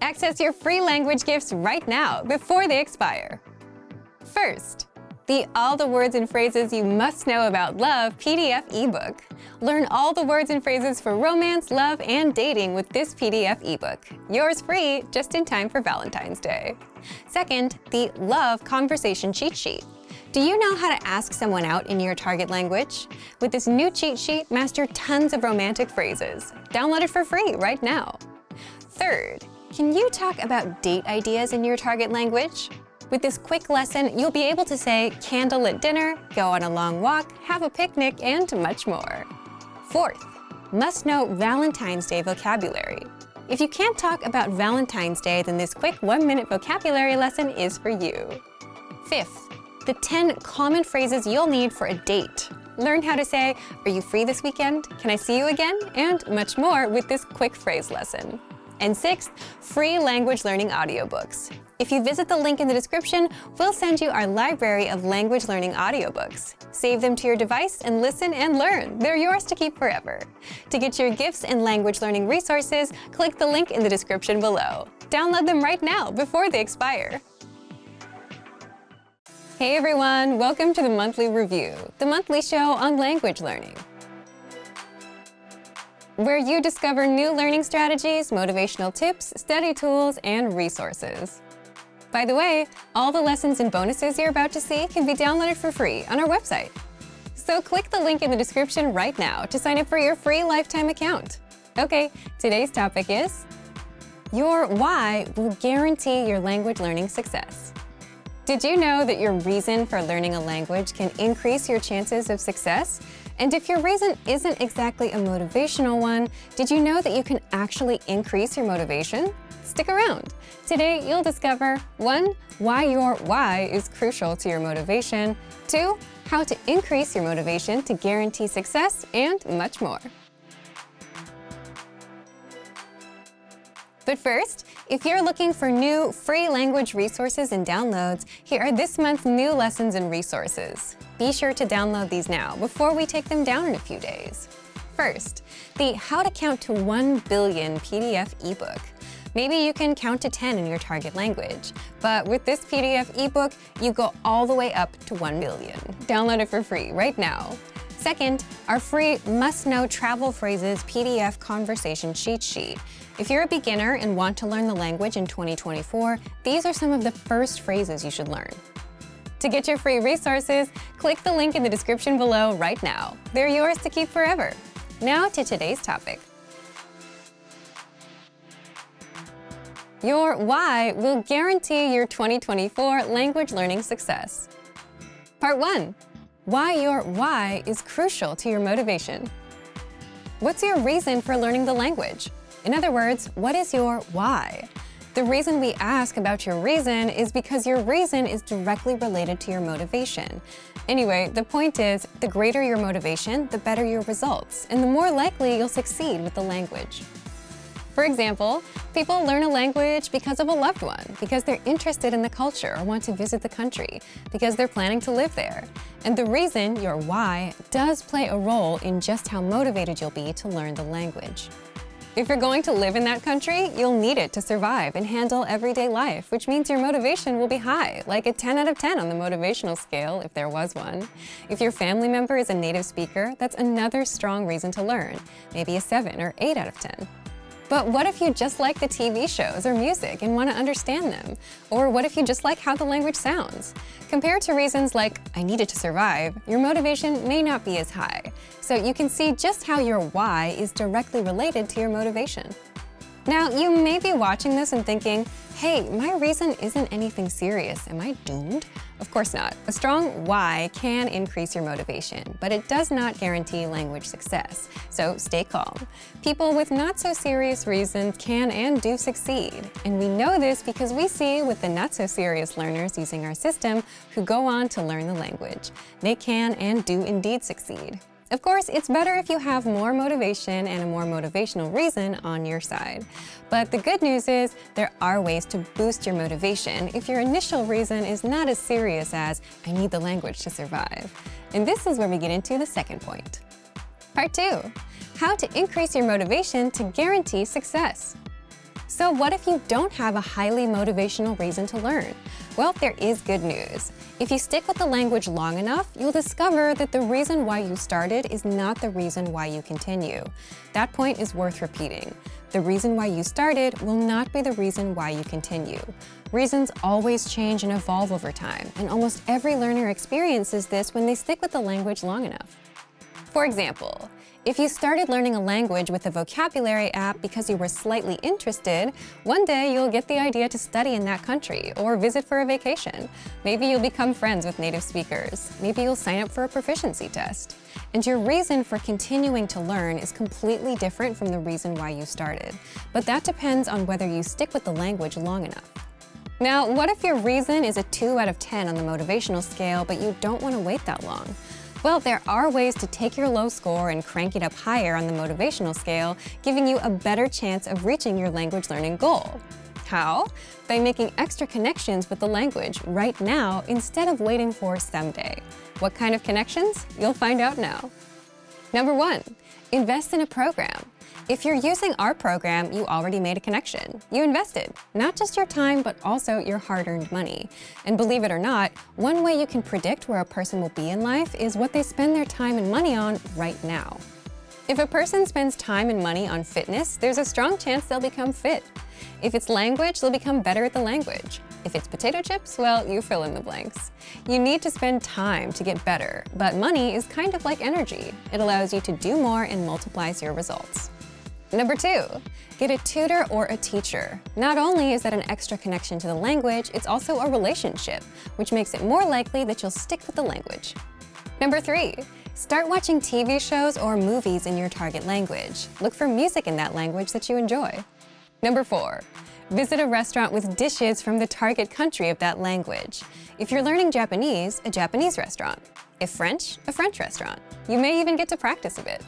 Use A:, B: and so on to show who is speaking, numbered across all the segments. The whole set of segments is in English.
A: Access your free language gifts right now before they expire. First, the All the Words and Phrases You Must Know About Love PDF ebook. Learn all the words and phrases for romance, love, and dating with this PDF ebook. Yours free, just in time for Valentine's Day. Second, the Love Conversation Cheat Sheet. Do you know how to ask someone out in your target language? With this new cheat sheet, master tons of romantic phrases. Download it for free right now. Third, can you talk about date ideas in your target language? With this quick lesson, you'll be able to say candlelit dinner, go on a long walk, have a picnic, and much more. Fourth, must know Valentine's Day vocabulary. If you can't talk about Valentine's Day, then this quick 1-minute vocabulary lesson is for you. Fifth, the 10 common phrases you'll need for a date. Learn how to say, "Are you free this weekend? Can I see you again?" and much more with this quick phrase lesson. And sixth, free language learning audiobooks. If you visit the link in the description, we'll send you our library of language learning audiobooks. Save them to your device and listen and learn. They're yours to keep forever. To get your gifts and language learning resources, click the link in the description below. Download them right now before they expire. Hey everyone, welcome to the Monthly Review, the monthly show on language learning, where you discover new learning strategies, motivational tips, study tools, and resources. By the way, all the lessons and bonuses you're about to see can be downloaded for free on our website. So click the link in the description right now to sign up for your free lifetime account. Okay, today's topic is your why will guarantee your language learning success. Did you know that your reason for learning a language can increase your chances of success? And if your reason isn't exactly a motivational one, did you know that you can actually increase your motivation? Stick around. Today, you'll discover 1. Why your why is crucial to your motivation, 2. How to increase your motivation to guarantee success, and much more. But first, if you're looking for new free language resources and downloads, here are this month's new lessons and resources. Be sure to download these now before we take them down in a few days. First, the How to Count to 1 Billion PDF ebook. Maybe you can count to 10 in your target language, but with this PDF ebook, you go all the way up to 1 billion. Download it for free right now. Second, our free must-know travel phrases PDF conversation cheat sheet. If you're a beginner and want to learn the language in 2024, these are some of the first phrases you should learn. To get your free resources, click the link in the description below right now. They're yours to keep forever. Now to today's topic. Your why will guarantee your 2024 language learning success. Part 1. Why your why is crucial to your motivation. What's your reason for learning the language? In other words, what is your why? The reason we ask about your reason is because your reason is directly related to your motivation. Anyway, the point is, the greater your motivation, the better your results, and the more likely you'll succeed with the language. For example, people learn a language because of a loved one, because they're interested in the culture or want to visit the country, because they're planning to live there. And the reason, your why, does play a role in just how motivated you'll be to learn the language. If you're going to live in that country, you'll need it to survive and handle everyday life, which means your motivation will be high, like a 10 out of 10 on the motivational scale, if there was one. If your family member is a native speaker, that's another strong reason to learn, maybe a 7 or 8 out of 10. But what if you just like the TV shows or music and want to understand them? Or what if you just like how the language sounds? Compared to reasons like, I need it to survive, your motivation may not be as high. So you can see just how your why is directly related to your motivation. Now, you may be watching this and thinking, hey, my reason isn't anything serious. Am I doomed? Of course not. A strong why can increase your motivation, but it does not guarantee language success. So stay calm. People with not so serious reasons can and do succeed. And we know this because we see with the not so serious learners using our system who go on to learn the language. They can and do indeed succeed. Of course, it's better if you have more motivation and a more motivational reason on your side. But the good news is there are ways to boost your motivation if your initial reason is not as serious as, I need the language to survive. And this is where we get into the second point. Part 2. How to increase your motivation to guarantee success. So what if you don't have a highly motivational reason to learn? Well, there is good news. If you stick with the language long enough, you'll discover that the reason why you started is not the reason why you continue. That point is worth repeating. The reason why you started will not be the reason why you continue. Reasons always change and evolve over time, and almost every learner experiences this when they stick with the language long enough. For example, if you started learning a language with a vocabulary app because you were slightly interested, one day you'll get the idea to study in that country or visit for a vacation. Maybe you'll become friends with native speakers. Maybe you'll sign up for a proficiency test. And your reason for continuing to learn is completely different from the reason why you started. But that depends on whether you stick with the language long enough. Now, what if your reason is a 2 out of 10 on the motivational scale, but you don't want to wait that long? Well, there are ways to take your low score and crank it up higher on the motivational scale, giving you a better chance of reaching your language learning goal. How? By making extra connections with the language right now instead of waiting for someday. What kind of connections? You'll find out now. Number 1, invest in a program. If you're using our program, you already made a connection. You invested, not just your time, but also your hard-earned money. And believe it or not, one way you can predict where a person will be in life is what they spend their time and money on right now. If a person spends time and money on fitness, there's a strong chance they'll become fit. If it's language, they'll become better at the language. If it's potato chips, well, you fill in the blanks. You need to spend time to get better, but money is kind of like energy. It allows you to do more and multiplies your results. Number 2, get a tutor or a teacher. Not only is that an extra connection to the language, it's also a relationship, which makes it more likely that you'll stick with the language. Number 3, start watching TV shows or movies in your target language. Look for music in that language that you enjoy. Number 4, visit a restaurant with dishes from the target country of that language. If you're learning Japanese, a Japanese restaurant. If French, a French restaurant. You may even get to practice a bit.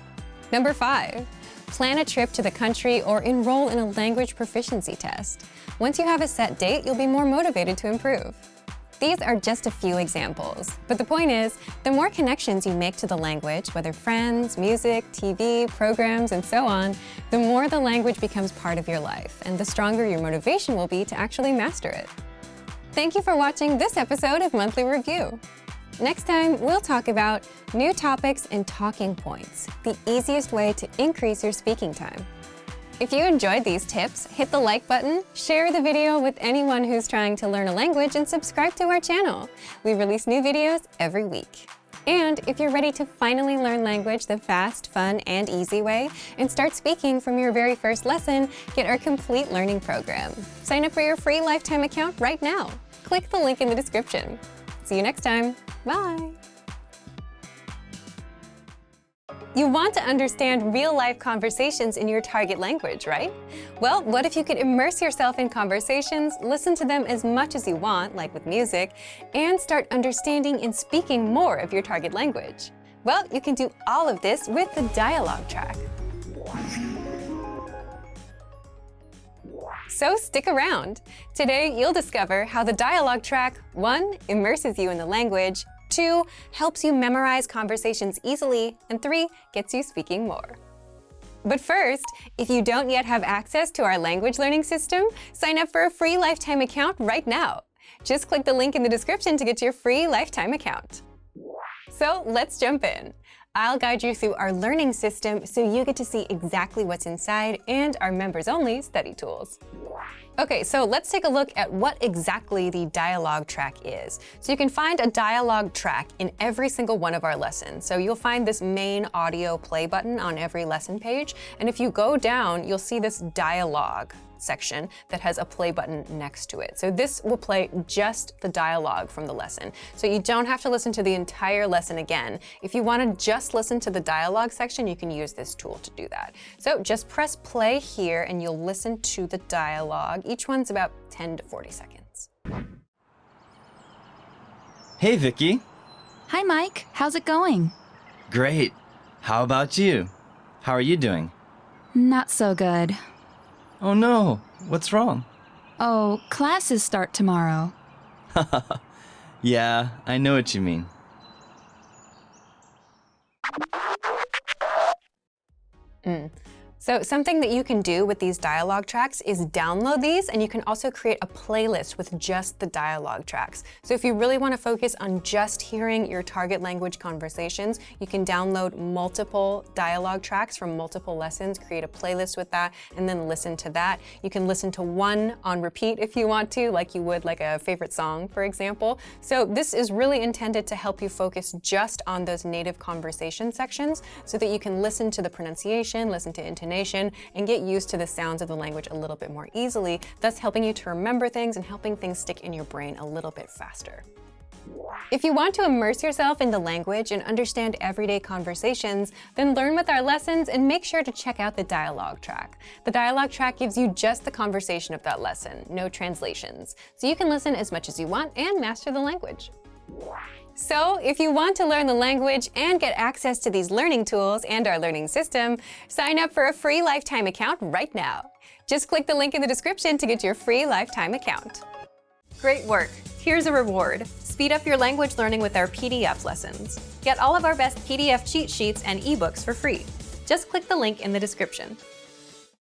A: Number 5, plan a trip to the country or enroll in a language proficiency test. Once you have a set date, you'll be more motivated to improve. These are just a few examples, but the point is, the more connections you make to the language, whether friends, music, TV, programs, and so on, the more the language becomes part of your life, and the stronger your motivation will be to actually master it. Thank you for watching this episode of Monthly Review. Next time, we'll talk about new topics and talking points, the easiest way to increase your speaking time. If you enjoyed these tips, hit the like button, share the video with anyone who's trying to learn a language, and subscribe to our channel. We release new videos every week. And if you're ready to finally learn language the fast, fun, and easy way, and start speaking from your very first lesson, get our complete learning program. Sign up for your free lifetime account right now. Click the link in the description. See you next time. Bye. You want to understand real-life conversations in your target language, right? Well, what if you could immerse yourself in conversations, listen to them as much as you want, like with music, and start understanding and speaking more of your target language? Well, you can do all of this with the dialogue track. So stick around. Today, you'll discover how the dialogue track 1. Immerses you in the language, 2. Helps you memorize conversations easily, and 3. Gets you speaking more. But first, if you don't yet have access to our language learning system, sign up for a free lifetime account right now. Just click the link in the description to get your free lifetime account. So let's jump in. I'll guide you through our learning system so you get to see exactly what's inside and our members-only study tools. Okay, so let's take a look at what exactly the dialogue track is. So you can find a dialogue track in every single one of our lessons. So you'll find this main audio play button on every lesson page. And if you go down, you'll see this dialogue section that has a play button next to it. So this will play just the dialogue from the lesson. So you don't have to listen to the entire lesson again. If you want to just listen to the dialogue section, you can use this tool to do that. So just press play here and you'll listen to the dialogue. Each one's about 10 to 40 seconds.
B: Hey, Vicky.
C: Hi, Mike. How's it going?
B: Great. How about you? How are you doing?
C: Not so good.
B: Oh no, what's wrong?
C: Oh, classes start tomorrow.
B: Yeah, I know what you mean.
A: So something that you can do with these dialogue tracks is download these, and you can also create a playlist with just the dialogue tracks. So if you really want to focus on just hearing your target language conversations, you can download multiple dialogue tracks from multiple lessons, create a playlist with that, and then listen to that. You can listen to one on repeat if you want to, like you would like a favorite song, for example. So this is really intended to help you focus just on those native conversation sections so that you can listen to the pronunciation, listen to intonation, and get used to the sounds of the language a little bit more easily, thus helping you to remember things and helping things stick in your brain a little bit faster. If you want to immerse yourself in the language and understand everyday conversations, then learn with our lessons and make sure to check out the dialogue track. The dialogue track gives you just the conversation of that lesson, no translations. So you can listen as much as you want and master the language. So, if you want to learn the language and get access to these learning tools and our learning system, sign up for a free lifetime account right now. Just click the link in the description to get your free lifetime account. Great work! Here's a reward. Speed up your language learning with our PDF lessons. Get all of our best PDF cheat sheets and ebooks for free. Just click the link in the description.